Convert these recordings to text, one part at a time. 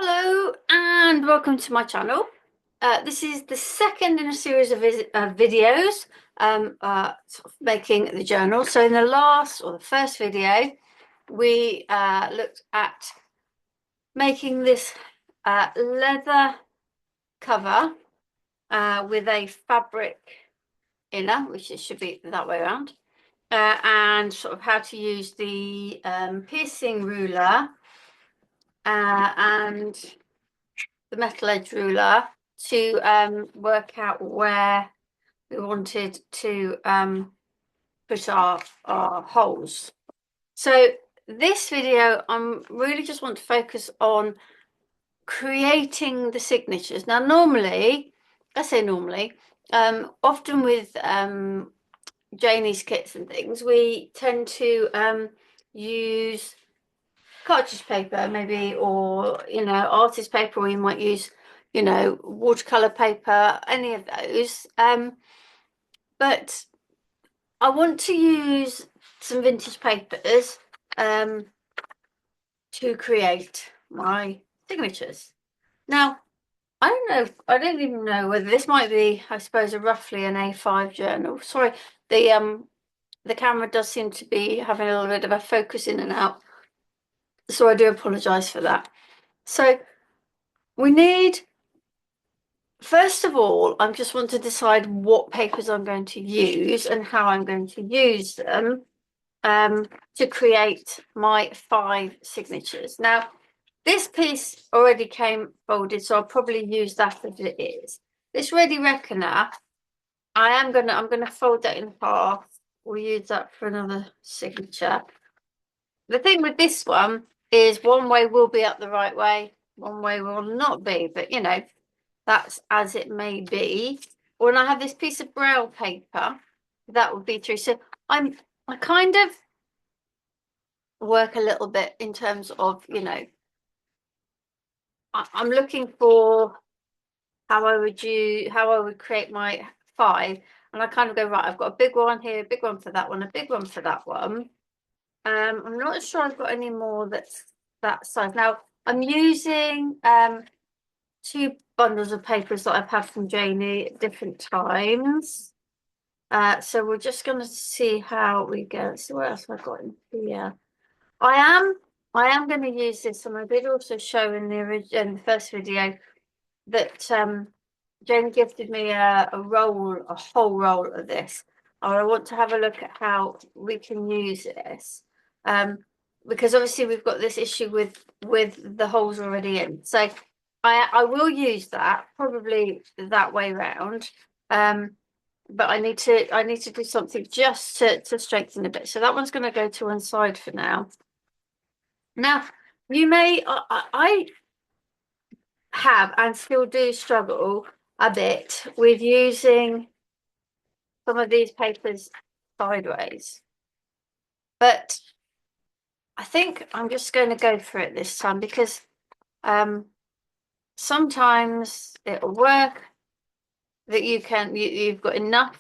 Hello and welcome to my channel. This is the second in a series of videos sort of making the journal. So in the first video, we looked at making this leather cover with a fabric inner, which it should be that way around, and sort of how to use the piercing ruler and the metal edge ruler to work out where we wanted to put our holes. So this video, I'm really just want to focus on creating the signatures. Now, normally, I say normally, often with Janie's kits and things, we tend to use cartridge paper maybe, or artist paper, or you might use watercolor paper, any of those, but I want to use some vintage papers to create my signatures. Now, I don't even know whether this might be, I suppose, roughly an A5 journal. Sorry, the camera does seem to be having a little bit of a focus in and out, so I do apologize for that. So we need, first of all, I just want to decide what papers I'm going to use and how I'm going to use them to create my 5 signatures. Now, this piece already came folded, so I'll probably use that as it is. This Ready Reckoner, I'm gonna fold that in half. We'll use that for another signature. The thing with this one is one way will be up the right way, one way will not be, but that's as it may be. When I have this piece of braille paper, that would be true. So I kind of work a little bit in terms of, I'm looking for how I would create my 5, and I kind of go, right, I've got a big one here, a big one for that one, a big one for that one. I'm not sure I've got any more that's that size. Now I'm using 2 bundles of papers that I've had from Janie at different times. So we're just going to see how we go. So what else have I got in here? I am going to use this, and I did also show in the first video that Janie gifted me a whole roll of this. I want to have a look at how we can use this. Because obviously we've got this issue with the holes already in. So I will use that probably that way round. But I need to do something just to strengthen a bit. So that one's going to go to one side for now. Now you may I have and still do struggle a bit with using some of these papers sideways, but I think I'm just going to go for it this time, because sometimes it'll work that you've got enough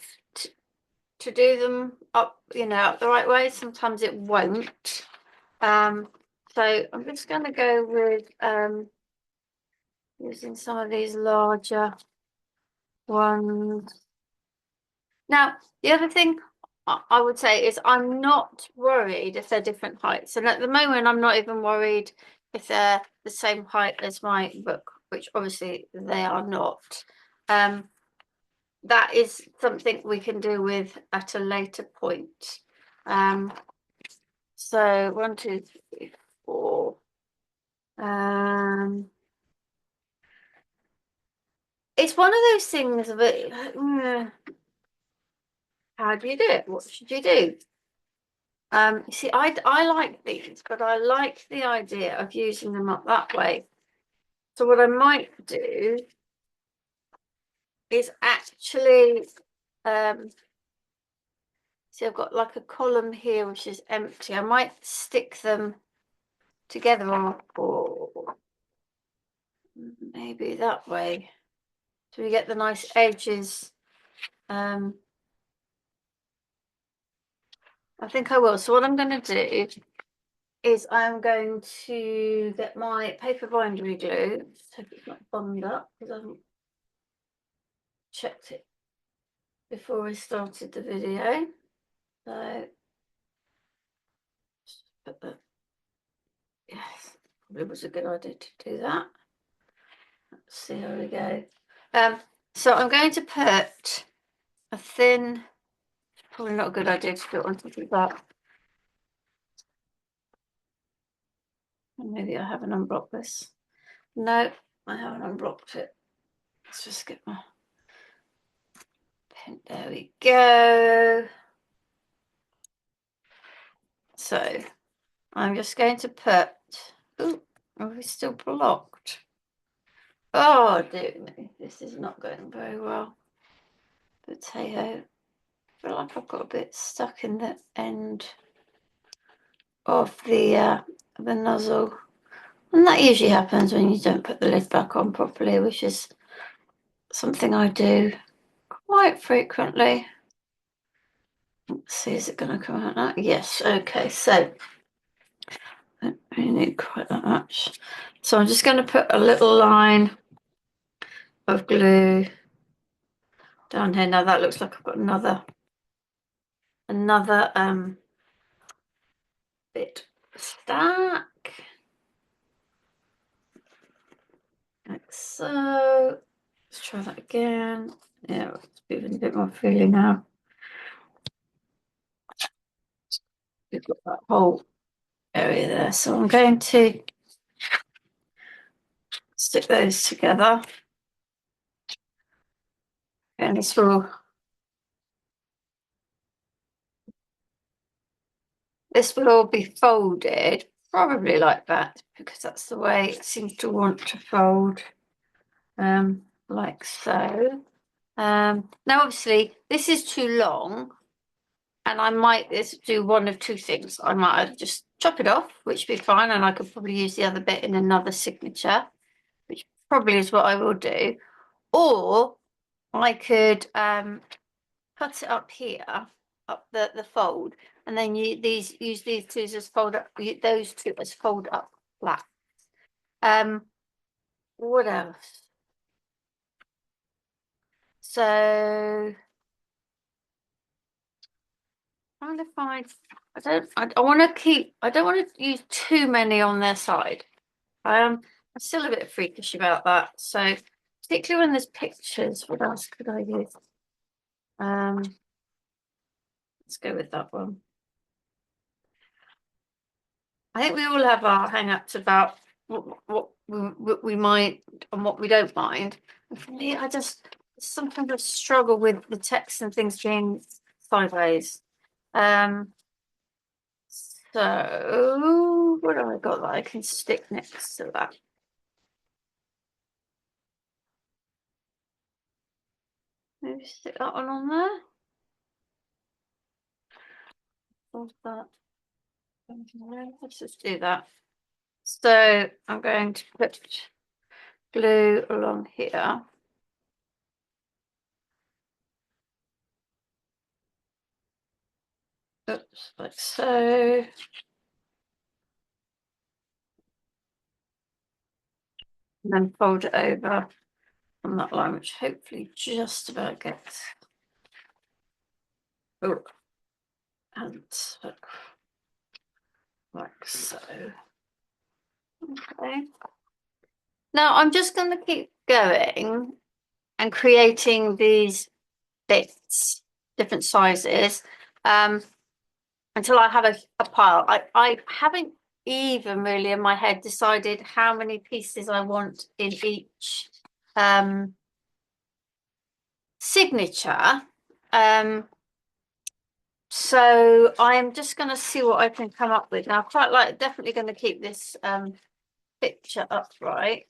to do them up up the right way. Sometimes it won't. So I'm just going to go with using some of these larger ones. Now, the other thing I would say is I'm not worried if they're different heights. And at the moment, I'm not even worried if they're the same height as my book, which obviously they are not. That is something we can do with at a later point. So 1, 2, 3, 4. It's one of those things that how do you do it? What should you do? You see, I like these, but I like the idea of using them up that way. So what I might do is actually see, I've got like a column here which is empty. I might stick them together, or maybe that way, so we get the nice edges. I think I will. So what I'm going to do is I'm going to get my paper bindery glue. Just hope it's not bunged up because I haven't checked it before I started the video. So just put the, yes, probably was a good idea to do that. Let's see how we go. So I'm going to put a thin, probably not a good idea to put on top of that. Maybe I haven't unblocked this. No, I haven't unblocked it. Let's just get my pen. There we go. So I'm just going to put, oh, are we still blocked? Oh, dear me, this is not going very well. Potato. I feel like I've got a bit stuck in the end of the nozzle. And that usually happens when you don't put the lid back on properly, which is something I do quite frequently. Let's see, is it going to come out now? Yes, okay, so I don't really need quite that much. So I'm just going to put a little line of glue down here. Now that looks like I've got another bit stack. Like so. Let's try that again. Yeah, it's giving a bit more feeling now. We've got that whole area there. So I'm going to stick those together. And this will all be folded, probably like that, because that's the way it seems to want to fold. Like so. Now obviously this is too long, and I might do one of two things. I might either just chop it off, which would be fine, and I could probably use the other bit in another signature, which probably is what I will do. Or I could cut it up here, up the fold, and then use these two as fold up, those two as fold up flat. What else? So trying to find, I want to keep, I don't want to use too many on their side. I'm still a bit freakish about that. So particularly when there's pictures, what else could I use? Let's go with that one. I think we all have our hang-ups about what we mind and what we don't mind. And for me, I just sometimes I struggle with the text and things being sideways. So what have I got that I can stick next to that? Maybe stick that one on there. What's that? Let's just do that. So I'm going to put glue along here. Oops, like so. And then fold it over on that line, which hopefully just about gets. Oh, and like so. Okay. Now I'm just going to keep going and creating these bits, different sizes, until I have a pile. I haven't even really in my head decided how many pieces I want in each signature. So I'm just going to see what I can come up with. Now, quite like, definitely going to keep this picture upright.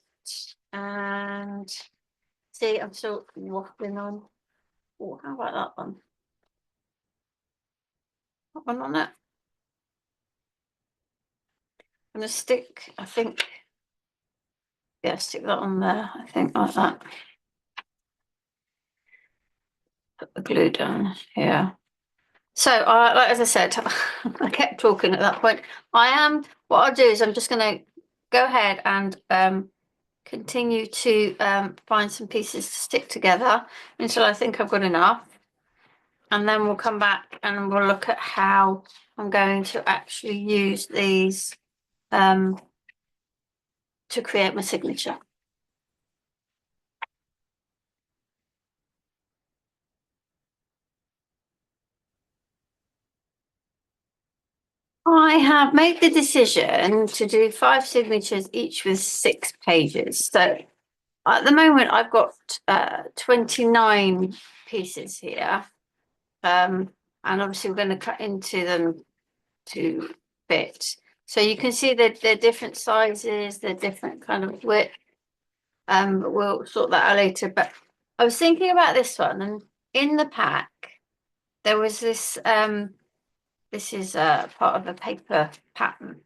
And see, I'm still waffling on. Oh, how about that one? That one on it. I'm going to stick, I think, yeah, stick that on there, I think, like that. Put the glue down here. So, like as I said, I kept talking at that point. What I'll do is I'm just going to go ahead and continue to find some pieces to stick together until I think I've got enough. And then we'll come back and we'll look at how I'm going to actually use these to create my signature. I have made the decision to do 5 signatures, each with 6 pages. So at the moment, I've got 29 pieces here. And obviously, we're going to cut into them to fit. So you can see that they're different sizes, they're different kind of width. But we'll sort that out later. But I was thinking about this one, and in the pack, there was this is part of a paper pattern,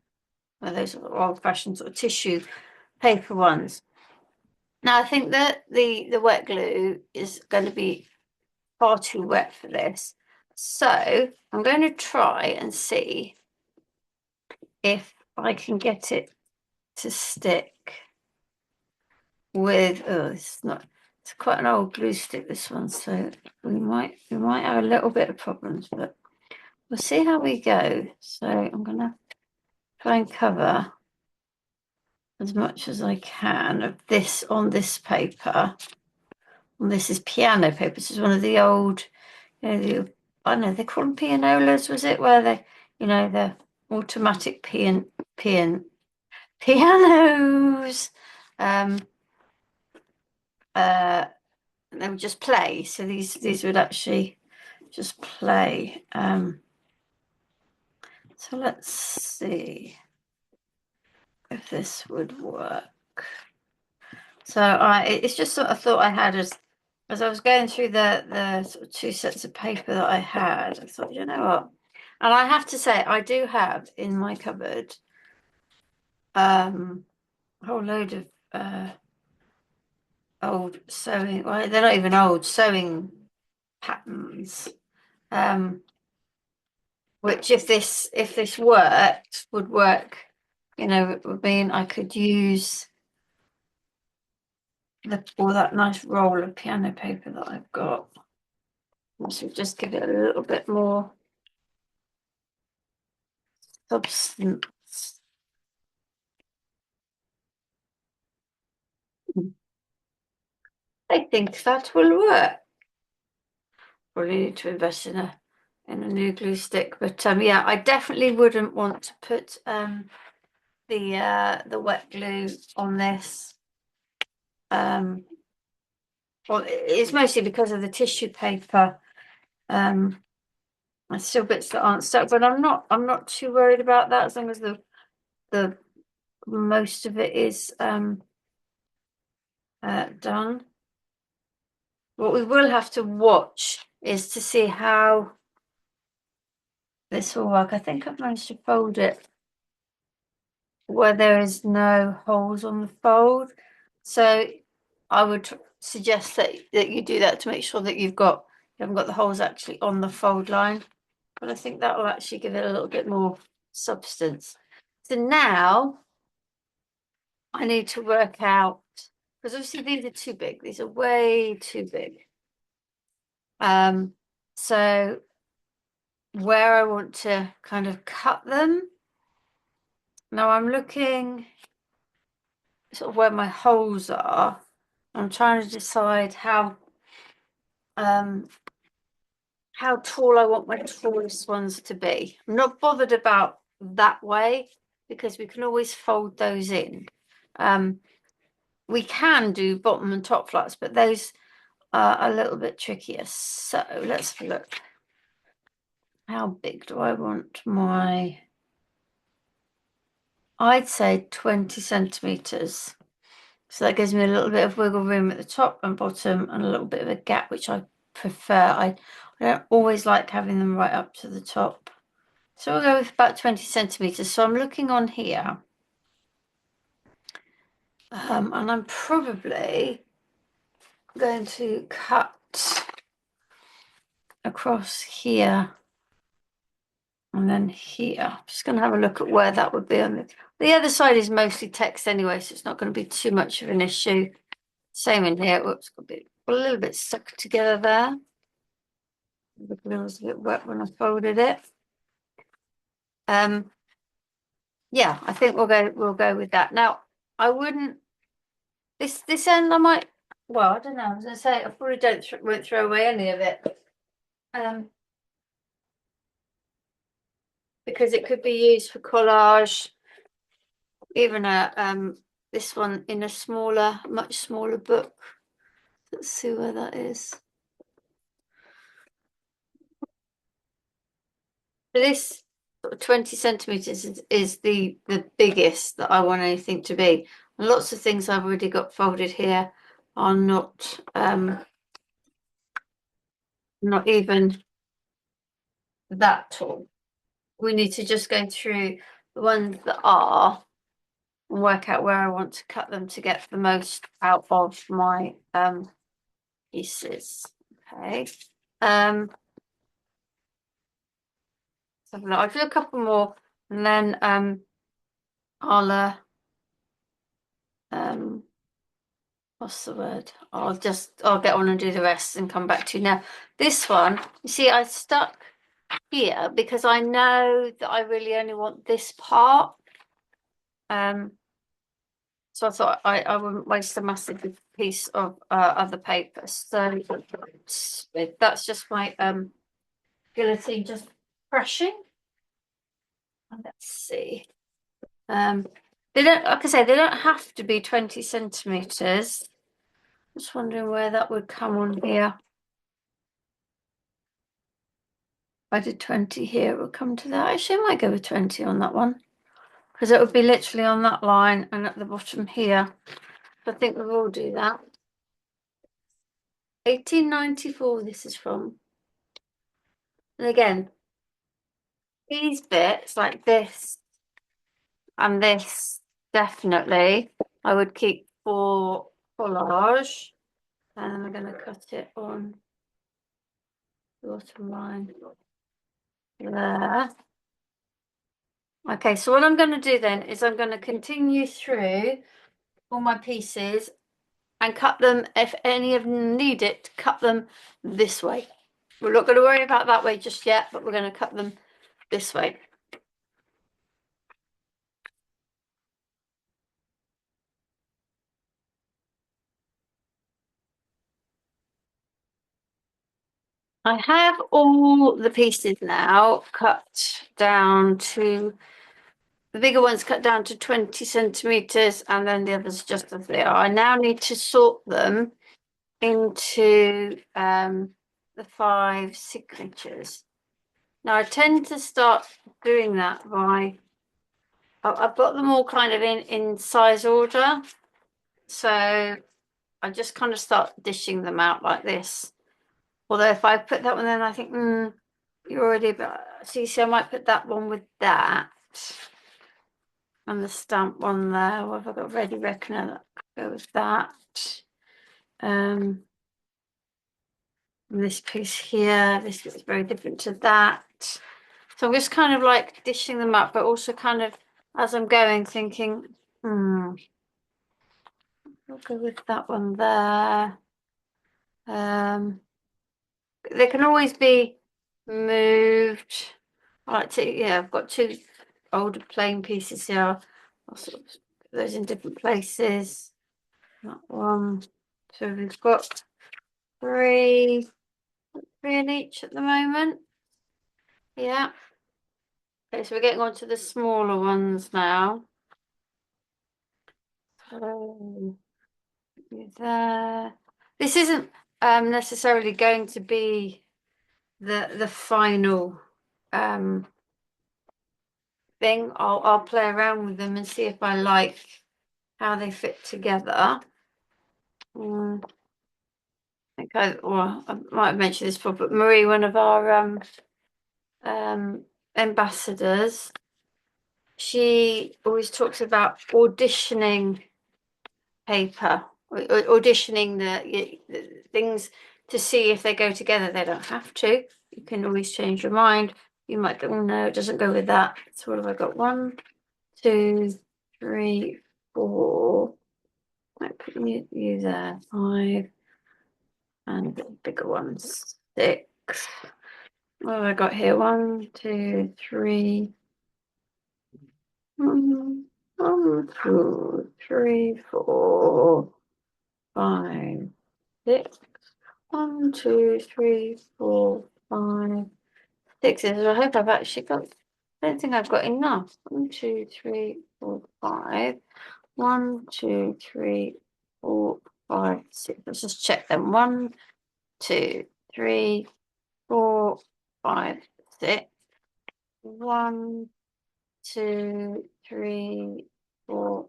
one of those old-fashioned sort of tissue paper ones. Now, I think that the wet glue is going to be far too wet for this. So I'm going to try and see if I can get it to stick with, oh, it's quite an old glue stick, this one, so we might have a little bit of problems, but we'll see how we go. So I'm gonna try and cover as much as I can of this on this paper. And this is piano paper. This is one of the old, I don't know, they call them pianolas, was it? Where they, the automatic pianos. They would just play. So these would actually just play. So let's see if this would work. So it's just sort of thought I had as I was going through the sort of 2 sets of paper that I had, I thought, you know what? And I have to say, I do have in my cupboard a whole load of old sewing. Well, they're not even old sewing patterns. Which if this worked would work, it would mean I could use all that nice roll of piano paper that I've got. So just give it a little bit more substance. I think that will work. Probably need to invest in a new glue stick, but yeah, I definitely wouldn't want to put the wet glue on this. Well, it's mostly because of the tissue paper. There's still bits that aren't stuck, but I'm not too worried about that as long as the most of it is done. What we will have to watch is to see how this will work. I think I've managed to fold it where there is no holes on the fold. So I would suggest that you do that to make sure that you haven't got the holes actually on the fold line. But I think that will actually give it a little bit more substance. So now I need to work out, because obviously these are too big. These are way too big. So where I want to kind of cut them. Now I'm looking sort of where my holes are. I'm trying to decide how tall I want my tallest ones to be. I'm not bothered about that way because we can always fold those in. We can do bottom and top flats, but those are a little bit trickier. So let's have a look. How big do I want my? I'd say 20 centimeters. So that gives me a little bit of wiggle room at the top and bottom and a little bit of a gap, which I prefer. I don't always like having them right up to the top. So we'll go with about 20 centimeters. So I'm looking on here. And I'm probably going to cut across here And then here, I'm just going to have a look at where that would be on the other side is mostly text anyway, so it's not going to be too much of an issue. Same in here. Whoops, got a little bit stuck together there. The glue was a bit wet when I folded it. Yeah, I think we'll go with that. Now, I wouldn't this end I might, well, I don't know. I was gonna say I probably won't throw away any of it. Because it could be used for collage, even this one in a much smaller book. Let's see where that is. This 20 centimeters is the biggest that I want anything to be. And lots of things I've already got folded here are not even that tall. We need to just go through the ones that are and work out where I want to cut them to get the most out of my pieces. Okay. So I'll do a couple more and then I'll what's the word? I'll get on and do the rest and come back to you. Now, this one, you see, I stuck here because I know that I really only want this part. So I thought I wouldn't waste a massive piece of other paper. So that's just my guillotine just brushing. Let's see. They don't, like I say, they don't have to be 20 centimeters. Just wondering where that would come on here. If I did 20 here, it would come to that. Actually, I might go with 20 on that one because it would be literally on that line and at the bottom here. I think we'll all do that. 1894 this is from. And again, these bits like this and this definitely I would keep for collage. And I'm going to cut it on the bottom line there. Okay, so what I'm going to do then is I'm going to continue through all my pieces and cut them, if any of them need it, cut them this way. We're not going to worry about that way just yet, but we're going to cut them this way. I have all the pieces now cut down to, the bigger ones cut down to 20 centimeters and then the others just as they are. I now need to sort them into the 5 signatures. Now I tend to start doing that by, I've got them all kind of in size order. So I just kind of start dishing them out like this. Although if I put that one in, I think, you're already about, so you see, I might put that one with that. And the stamp one there. What have I got ready? Reckon go with that. This piece here, this is very different to that. So I'm just kind of like dishing them up, but also kind of as I'm going thinking, I'll go with that one there. They can always be moved. I like to, yeah, I've got 2 older plain pieces here. I'll sort of put those in different places. That one. So we've got 3 in each at the moment. Yeah. Okay, so we're getting on to the smaller ones now. So there. This isn't necessarily going to be the final thing. I'll play around with them and see if I like how they fit together. I think I might have mentioned this before, but Marie, one of our ambassadors, she always talks about auditioning paper, auditioning the things to see if they go together. They don't have to. You can always change your mind. You might go, no, it doesn't go with that. So what have I got? 1, 2, 3, 4. Might put you there. 5, and the bigger one, 6. What have I got here? 1, 2, 3. 1, 2, 3, 4, 5, 6. 1, 2, 3, 4, 5, 6. I hope I've actually got. I don't think I've got enough. 1, 2, 3, 4, 5. 1, 2, 3, 4, 5, 6. Let's just check them. 1, 2, 3, 4, 5, 6. 1, 2, 3, 4,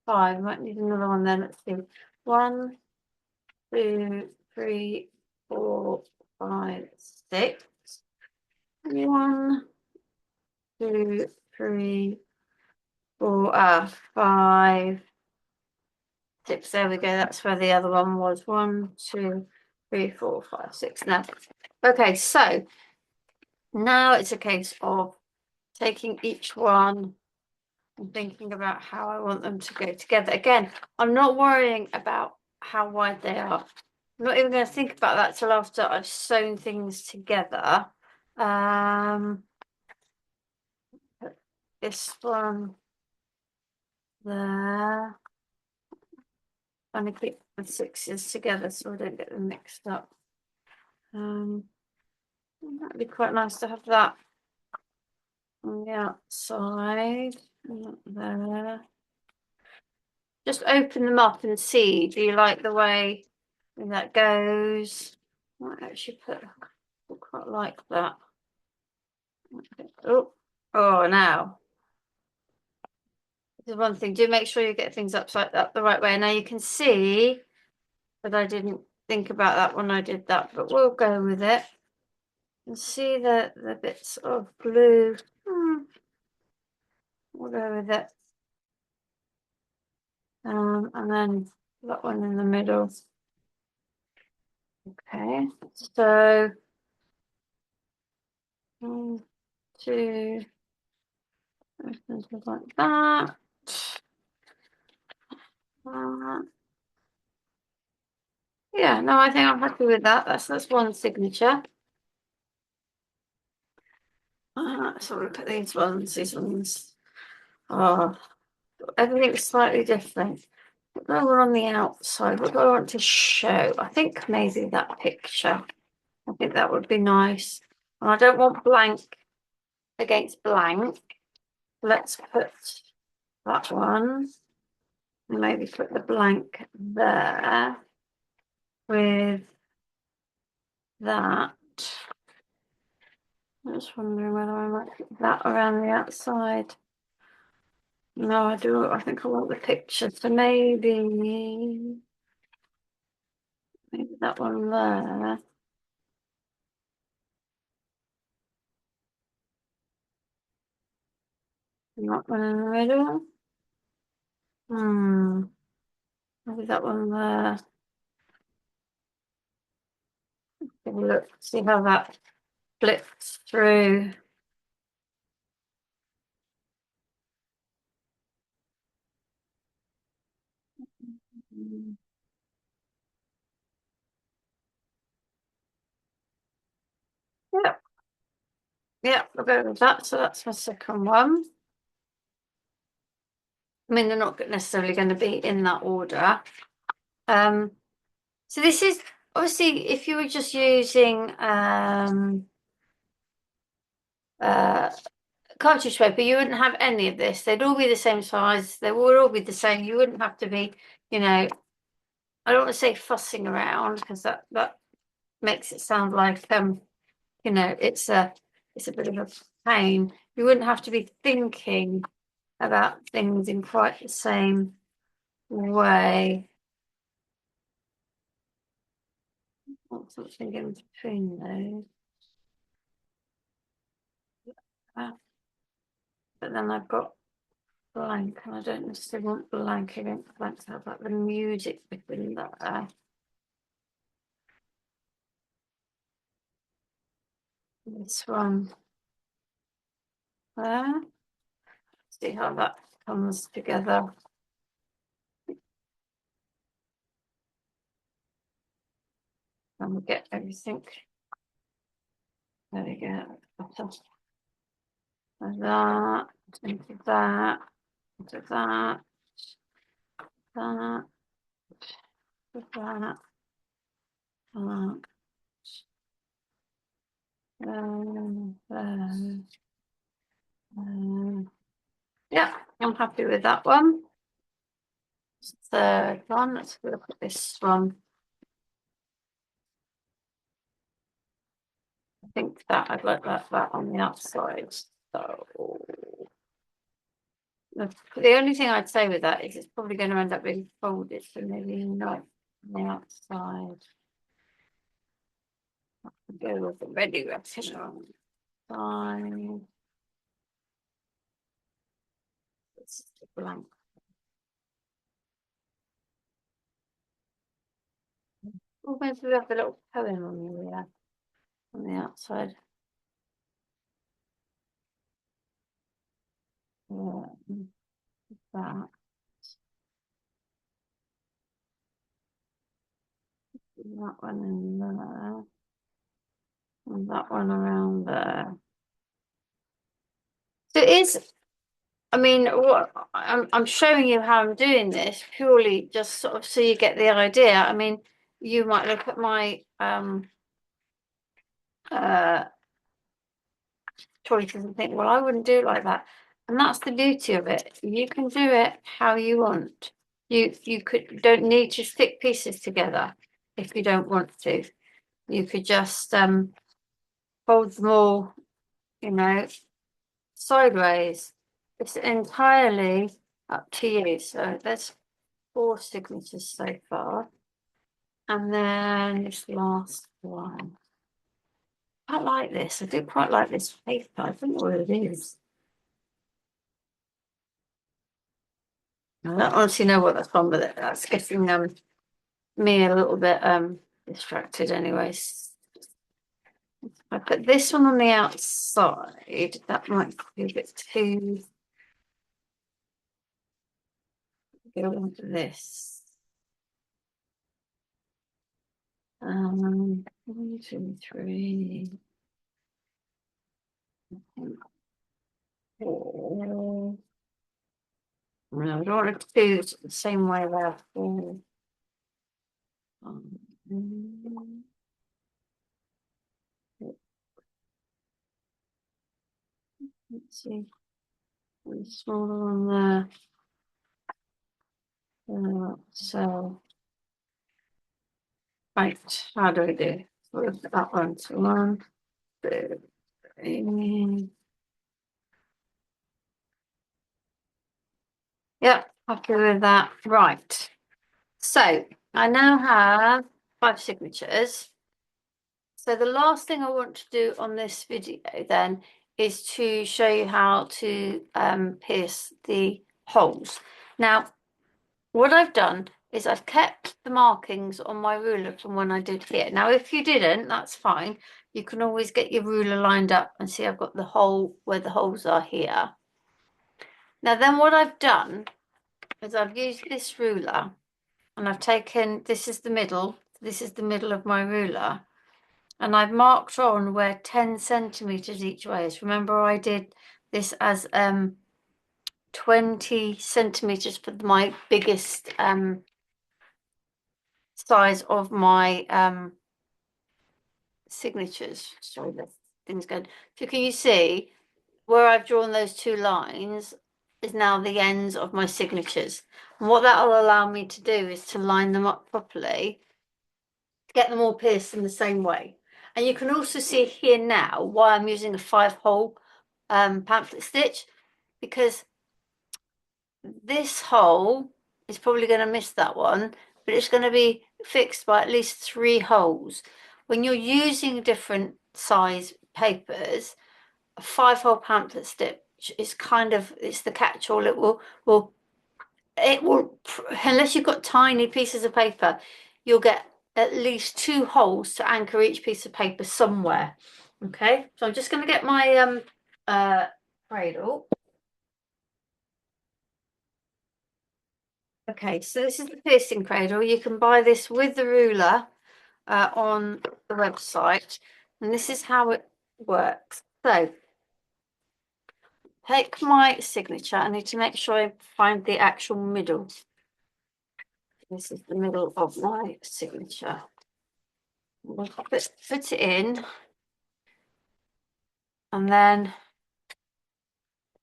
5. Might need another one then. Let's see. 1, 2, 3, 4, 5, 6. 1, 2, 3, 4, 5, 6. There we go. That's where the other one was. 1, 2, 3, 4, 5, 6. Now, okay, so now it's a case of taking each one and thinking about how I want them to go together. Again, I'm not worrying about how wide they are. I'm not even going to think about that till after I've sewn things together. Put this one there. I'm going to keep the 6s together so I don't get them mixed up. That'd be quite nice to have that on the outside. Not there. Just open them up and see. Do you like the way that goes? I might actually put. I quite like that. Oh, now. There's one thing. Do make sure you get things upside up the right way. Now you can see that I didn't think about that when I did that, but we'll go with it. And see the bits of glue. We'll go with it. And then that one in the middle. Okay, so 1, 2, like that. Yeah, no, I think I'm happy with that. That's one signature. So we'll put these ones. Oh, everything's slightly different. What do I want on the outside? What do I want to show? I think maybe that picture. I think that would be nice. And I don't want blank against blank. Let's put that one. Maybe put the blank there with that. I'm just wondering whether I might put that around the outside. No, I do. I think I want the picture. So maybe that one there. And that one in the middle. Maybe that one there. Have a look, see how that flips through. Yep. Yep, we'll go with that. So that's my second one. I mean, they're not necessarily going to be in that order. So this is obviously if you were just using cartridge paper, you wouldn't have any of this. They'd all be the same size. They would all be the same. You wouldn't have to be, I don't want to say fussing around because that makes it sound like it's a bit of a pain. You wouldn't have to be thinking about things in quite the same way. What's something in between those? But then I've got blank, and I don't necessarily want blank against blank to have like the music between there. This one. there. See how that comes together. And we get everything. There we go. Like that, into that, into that, that, that, that, yeah, I'm happy with that one. Third one, let's look at this one. I think that I'd like that on the outside. So the only thing I'd say with that is it's probably going to end up being folded, so maybe not on the outside. Go with the ready wrapping on the side. This is the blank. Oh, maybe we have the little poem on the outside. Yeah, that. That one in there. And that one around there. So it is, I mean, what I'm showing you how I'm doing this purely just sort of so you get the idea. I mean, you might look at my choices and think, well, I wouldn't do it like that. And that's the beauty of it. You can do it how you want. You don't need to stick pieces together if you don't want to. You could just fold them all, you know, sideways. It's entirely up to you. So there's 4 signatures so far. And then this last one. I like this. I do quite like this paper. I don't know what it is. I don't honestly know what that's from, but that's getting me a little bit distracted anyways. I put this one on the outside. That might be a bit too. Go into this. 1, 2, 3, 4. No, I don't want to do it the same way there. 4. Let's see. The smaller one there. So, right, how do I do? So look at that one. So 1, 2, 3. Yep, happy with that. Right. So I now have 5 signatures. So the last thing I want to do on this video then is to show you how to pierce the holes. Now, what I've done is I've kept the markings on my ruler from when I did here. Now, if you didn't, that's fine. You can always get your ruler lined up and see I've got the hole where the holes are here. Now, then what I've done is I've used this ruler and I've taken, this is the middle of my ruler, and I've marked on where 10 centimeters each way is. Remember, I did this as 20 centimeters for my biggest size of my signatures. Sorry, that thing's good. So can you see where I've drawn those 2 lines is now the ends of my signatures. And what that will allow me to do is to line them up properly, get them all pierced in the same way. And you can also see here now why I'm using a 5-hole pamphlet stitch, because this hole is probably going to miss that one, but it's going to be fixed by at least 3 holes. When you're using different size papers, a 5-hole pamphlet stitch is kind of, it's the catch-all. It will, unless you've got tiny pieces of paper, you'll get at least 2 holes to anchor each piece of paper somewhere. Okay, so I'm just going to get my cradle. Okay, so this is the piercing cradle. You can buy this with the ruler on the website, and this is how it works. So take my signature. I need to make sure I find the actual middle. This is the middle of my signature. We'll put it in, and then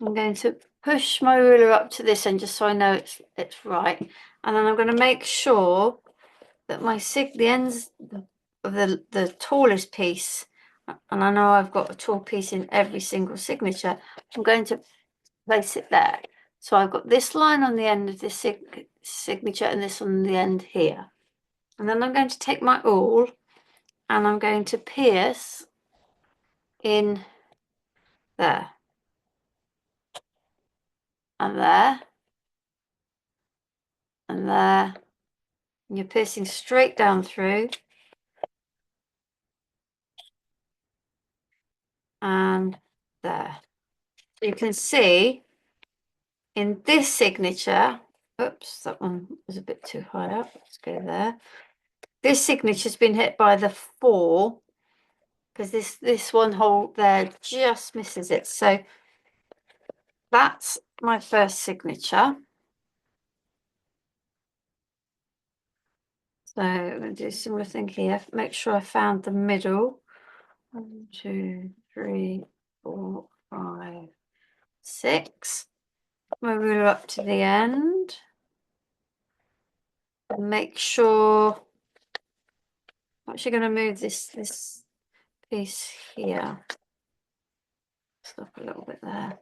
I'm going to push my ruler up to this end just so I know it's right. And then I'm going to make sure that the ends of the tallest piece, and I know I've got a tall piece in every single signature, I'm going to place it there. So I've got this line on the end of this signature and this on the end here. And then I'm going to take my awl and I'm going to pierce in there and there and there. And you're piercing straight down through. And there. So you can see in this signature, oops, that one was a bit too high up. Let's go there. This signature's been hit by the 4 because this one hole there just misses it. So that's my first signature. So I'm going to do a similar thing here. Make sure I found the middle. 1, 2, 3, 4, 5, 6. My ruler up to the end. And make sure. I'm actually going to move this piece here. Stop a little bit there.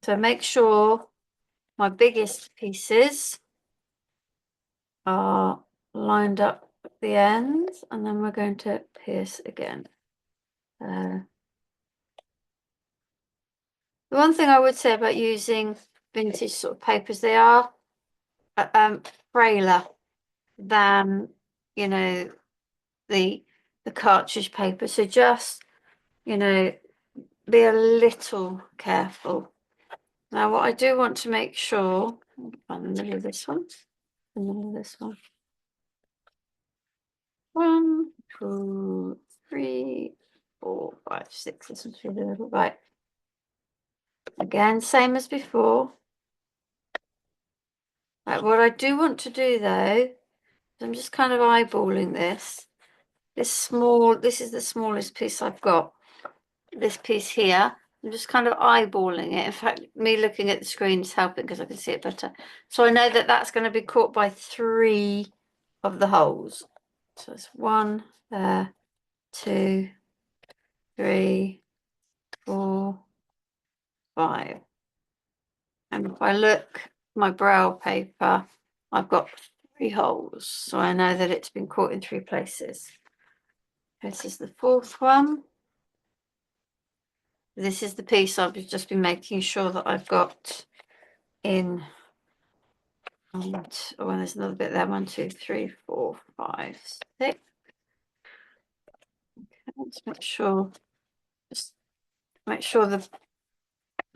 So make sure my biggest pieces are lined up at the ends, and then we're going to pierce again. The one thing I would say about using vintage sort of papers, they are frailer than, you know, the cartridge paper. So just, you know, be a little careful. Now, what I do want to make sure, I'm in the middle of this one, in the middle of this one. 1, 2, 3, 4, 5, 6. This one's through the middle, right? Again, same as before. Right, what I do want to do though, I'm just kind of eyeballing this. This is the smallest piece I've got. This piece here, I'm just kind of eyeballing it. In fact, me looking at the screen is helping because I can see it better. So I know that that's going to be caught by 3 of the holes. So it's 1 there, 2, 3, 4, 5. And if I look my braille paper, I've got 3 holes. So I know that it's been caught in 3 places. This is the 4th one. This is the piece I've just been making sure that I've got in. Oh, there's another bit there. 1, 2, 3, 4, 5, 6. Okay, let's make sure. Just make sure the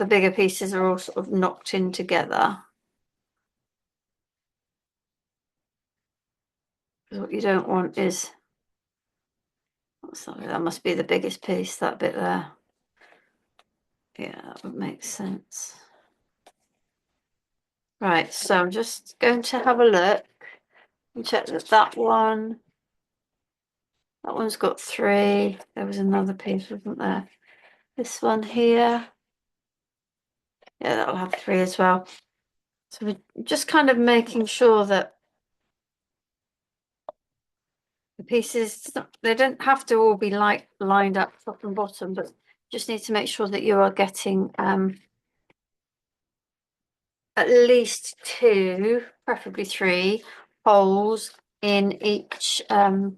bigger pieces are all sort of knocked in together. Because what you don't want is, that must be the biggest piece, that bit there. Yeah, that would make sense. Right, so I'm just going to have a look and check that one's got 3. There was another piece, wasn't there? This one here. Yeah, that'll have 3 as well. So we're just kind of making sure that the pieces, they don't have to all be lined up top and bottom, but just need to make sure that you are getting at least 2, preferably 3 holes in each of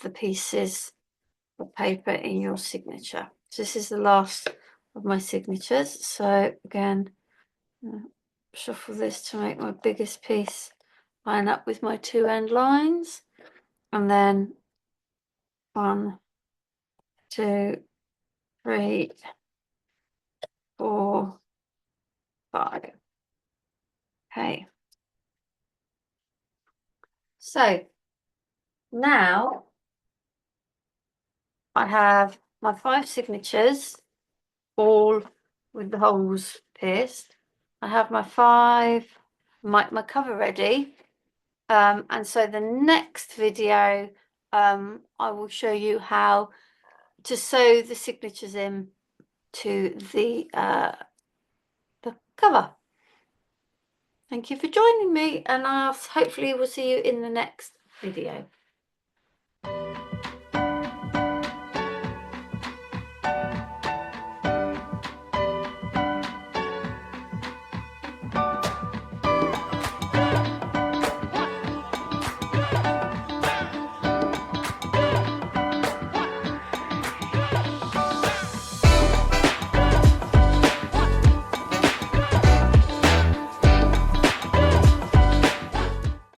the pieces of paper in your signature. So this is the last of my signatures. So again, shuffle this to make my biggest piece line up with my 2 end lines, and then 1, 2, 3, 4, 5. Okay. So now I have my 5 signatures, all with the holes pierced. I have my 5, my cover ready. And so the next video, I will show you how to sew the signatures in to the cover. Thank you for joining me, and I'll hopefully will see you in the next video.